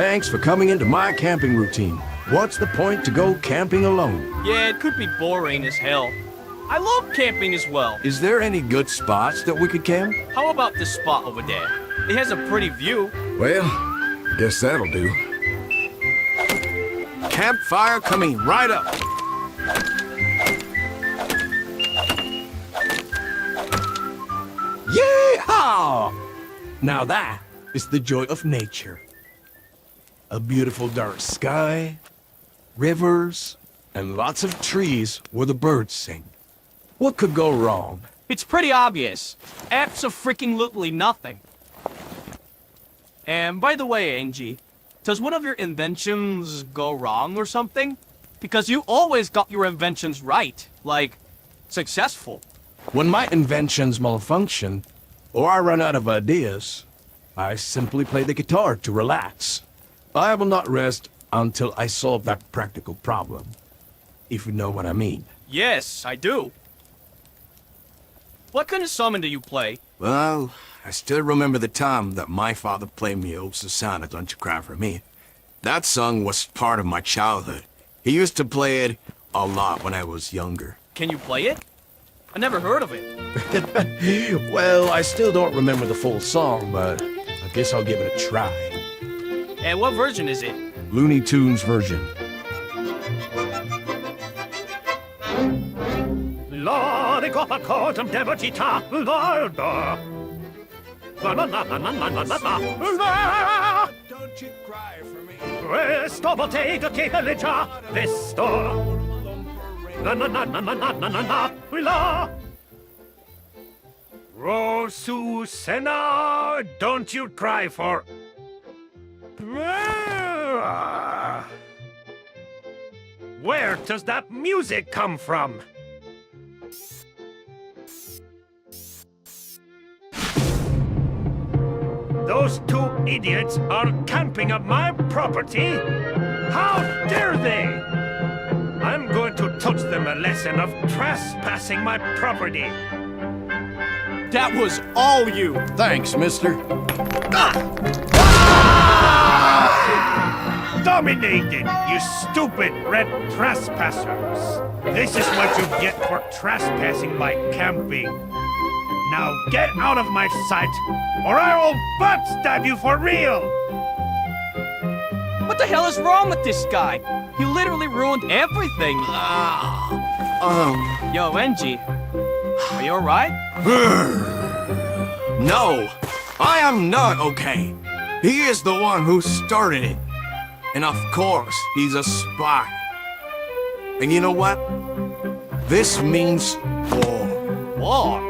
Thanks for coming into my camping routine. What's the point to go camping alone? Yeah, it could be boring as hell. I love camping as well. Is there any good spots that we could camp? How about this spot over there? It has a pretty view. Well, guess that'll do. Campfire coming right up. Yeehaw! Now that is the joy of nature. A beautiful dark sky, rivers, and lots of trees where the birds sing. What could go wrong? It's pretty obvious. Abso-freaking-lutely nothing. And by the way, Angie, does one of your inventions go wrong or something? Because you always got your inventions right. Like, successful. When my inventions malfunction, or I run out of ideas, I simply play the guitar to relax. I will not rest until I solve that practical problem, if you know what I mean. Yes, I do. What kind of summon do you play? Well, I still remember the time that my father played me "Oh Susanna, Don't You Cry For Me." That song was part of my childhood. He used to play it a lot when I was younger. Can you play it? I never heard of it. Well, I still don't remember the full song, but I guess I'll give it a try. And what version is it? Looney Tunes version. Lord, go for contem devotita, Lord. Don't you cry for me. Resto bottega che pelleggia, vesto. La. Rosusena, don't you cry for. Where does that music come from? Those two idiots are camping on my property? How dare they! I'm going to teach them a lesson of trespassing my property. That was all you! Thanks, mister. Dominated, you stupid red trespassers! This is what you get for trespassing my camping. Now get out of my sight, or I will backstab you for real! What the hell is wrong with this guy? He literally ruined everything. Yo, Angie, are you alright? No, I am not okay. He is the one who started it. And of course, he's a spy. And you know what? This means war. War?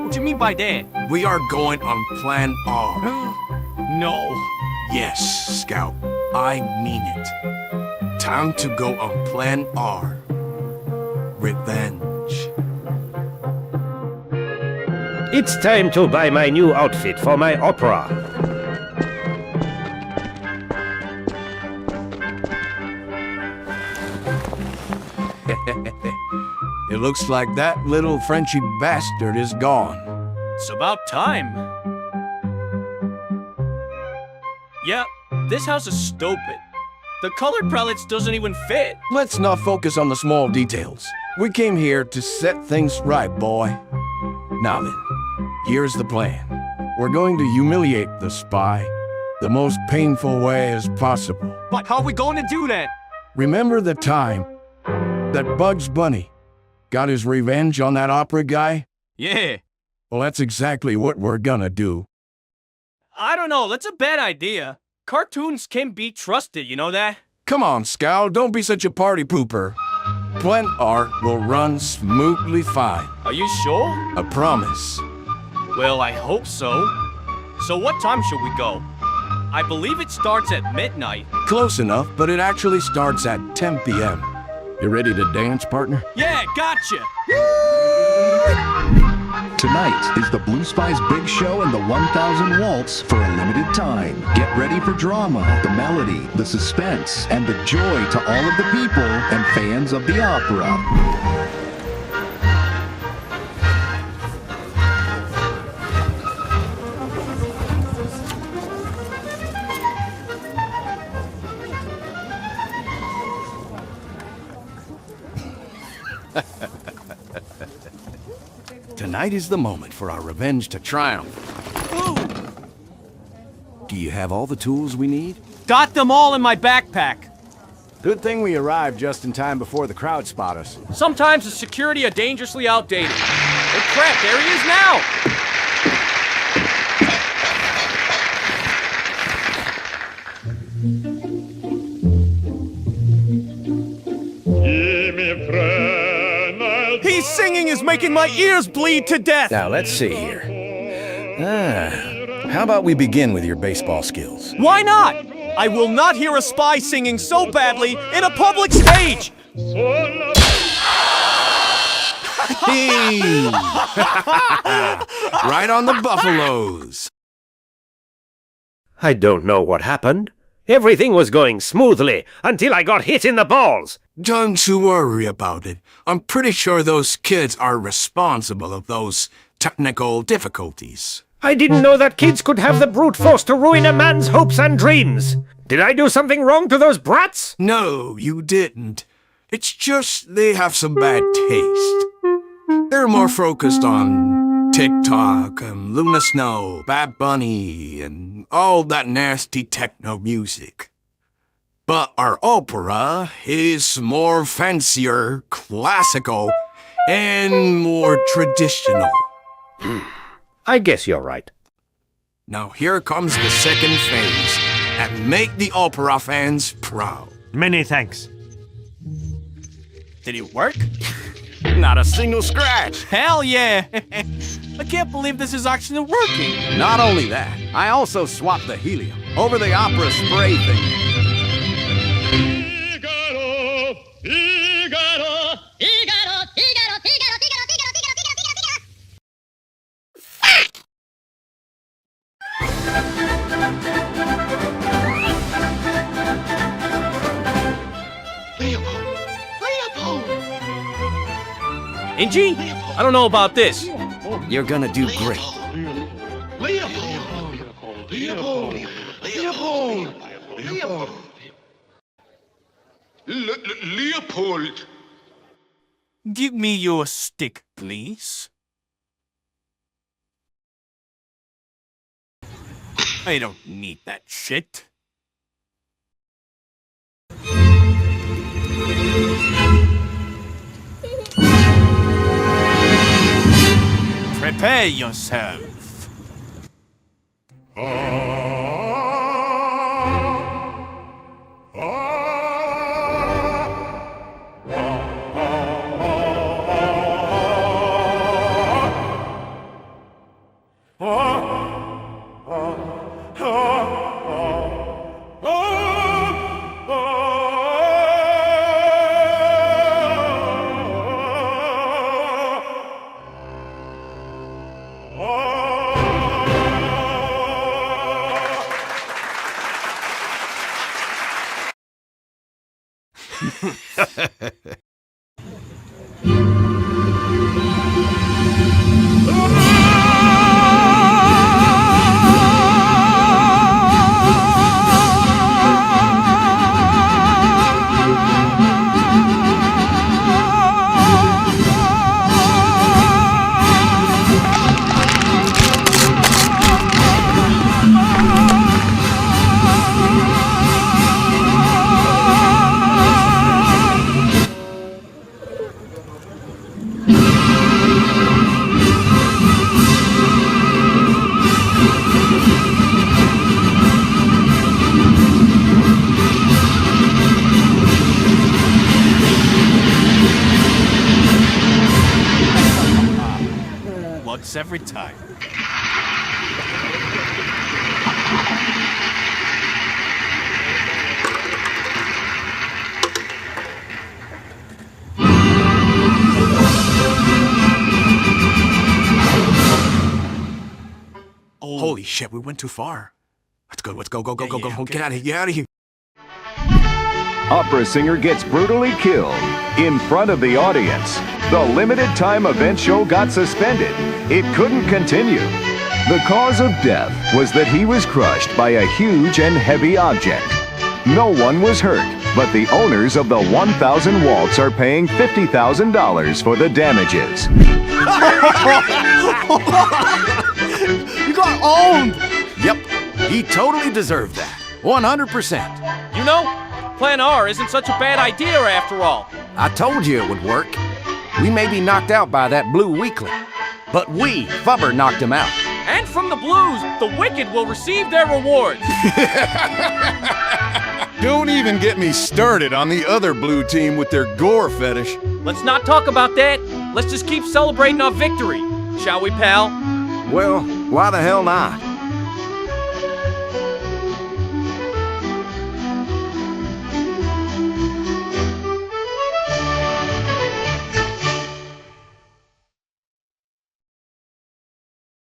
What do you mean by that? We are going on Plan R. No. Yes, Scout, I mean it. Time to go on Plan R. Revenge. It's time to buy my new outfit for my opera. It looks like that little Frenchy bastard is gone. It's about time. Yeah, this house is stupid. The colored palettes doesn't even fit. Let's not focus on the small details. We came here to set things right, boy. Now then, here's the plan. We're going to humiliate the spy the most painful way as possible. But how are we going to do that? Remember the time that Bugs Bunny got his revenge on that opera guy? Yeah. Well, that's exactly what we're gonna do. I don't know, that's a bad idea. Cartoons can't be trusted, you know that? Come on, Scout, don't be such a party pooper. Plan R will run smoothly fine. Are you sure? I promise. Well, I hope so. So what time should we go? I believe it starts at midnight. Close enough, but it actually starts at 10 p.m. You ready to dance, partner? Yeah, gotcha! Tonight is the Blue Spy's Big Show and the 1000 Waltz for a limited time. Get ready for drama, the melody, the suspense, and the joy to all of the people and fans of the opera. Tonight is the moment for our revenge to triumph. Do you have all the tools we need? Got them all in my backpack. Good thing we arrived just in time before the crowd spot us. Sometimes the security are dangerously outdated. Oh crap, there he is now! He's singing is making my ears bleed to death! Now, let's see here. How about we begin with your baseball skills? Why not? I will not hear a spy singing so badly in a public stage! Hey! Right on the buffaloes. I don't know what happened. Everything was going smoothly until I got hit in the balls. Don't you worry about it. I'm pretty sure those kids are responsible of those technical difficulties. I didn't know that kids could have the brute force to ruin a man's hopes and dreams. Did I do something wrong to those brats? No, you didn't. It's just they have some bad taste. They're more focused on TikTok and Luna Snow, Bad Bunny, and all that nasty techno music. But our opera is more fancier, classical, and more traditional. I guess you're right. Now here comes the second phase, and make the opera fans proud. Many thanks. Did it work? Not a single scratch. Hell yeah! I can't believe this is actually working. Not only that, I also swapped the helium over the opera spray thing. Angie? I don't know about this. You're gonna do great. Leopold! Give me your stick, please. I don't need that shit. Prepare yourself. Works every time. Holy shit, we went too far. Let's go, go, Yeah, go. okay. Get out of here, get out of here. Opera singer gets brutally killed in front of the audience. The limited time event show got suspended. It couldn't continue. The cause of death was that he was crushed by a huge and heavy object. No one was hurt, but the owners of the 1,000 Waltz are paying $50,000 for the damages. You got owned! Yep, he totally deserved that. 100%. You know, Plan R isn't such a bad idea after all. I told you it would work. We may be knocked out by that blue weakling, but we, Fubber, knocked him out. And from the Blues, the wicked will receive their rewards. Don't even get me started on the other blue team with their gore fetish. Let's not talk about that. Let's just keep celebrating our victory. Shall we, pal? Well, why the hell not?